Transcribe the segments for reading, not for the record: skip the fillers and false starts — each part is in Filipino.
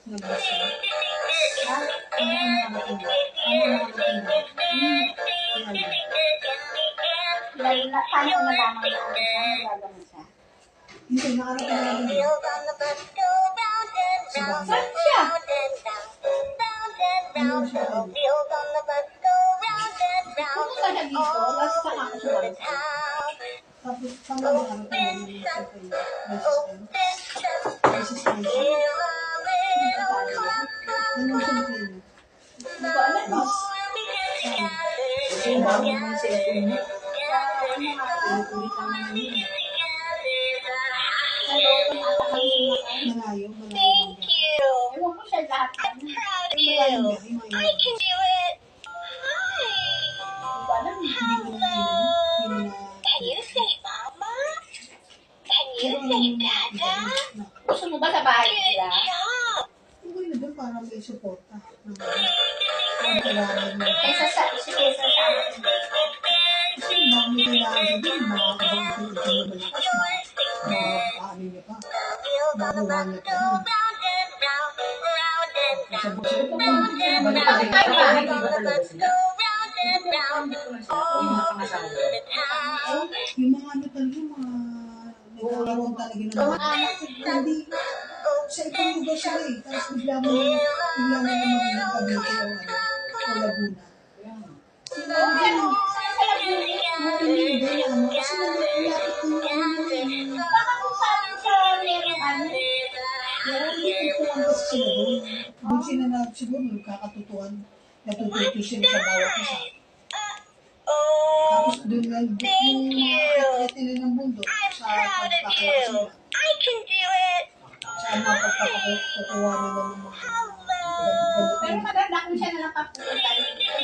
Nag-isa. Ano ang nakakatinda? Ano ang nakakatinda? Paano ko malaman na ano siya? Nagagamit siya? Hindi, nakarating na din. Saan siya? Ano siya? Pumunta siya dito, last sa ako siya balik. Tapos, saan ba nakarating na din siya kayo? Resistance. Ano siya na kayo? Hindi ko alam. Bus? Kasi bago naman sila puno. Ano nga? Ulit lang naman yun. Hello, kung ata kami sumakay. Malayo. Ewan ko siya lahat yan. Malayo. Malayo. Hindi ko alam. Hindi ko na yun. Gusto mo ba sa bahay nila? Hindi na doon para may suporta. Ang kailangan mo. Kaysa sa amin. Kasi dami kailangan doon. Makakabang ito yung malakas na. Makakaano niya pa. Makuha niya pa doon. Kasi bukas ito pa. Bakit tayo ba? Hindi ba talaga sila? Yung mga pangasawa. Yung mga ano talaga, mga nagkakaroon talaga ng Mga anak siguro. hindi. Sa ibang lugar sila eh. Tapos bigla mo naman ng Cavite o ano, o Laguna. Ano? Saan sa Laguna? Hindi na ano, kasi nalapit ko yung ano. Baka kung saan sa meron ano? Meron dito ko lang kasi sila doon. Doon sila na siguro nagkakatutuan. Natututo sila sa bawat isa. Tapos doon lang, yung mga nila ng mundo sa pagpapakawa sila. Sa mga pagpapakawa nila ng mga Pero maganda kung siya na nakapunta.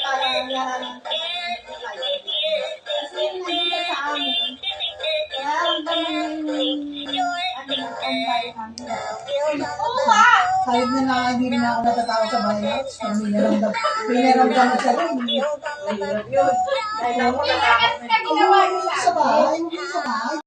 Para nararamdaman tayo. Kasi yung nandito sa amin, nararamdaman yung ano na combine namin. Oo ah! kahit na hindi na ako natatawa sa bahay house, may naramdaman siya doon. Mahirap yun. Dahil ako nakatakot na. Ginawa nila. Sa bahay, sa bahay.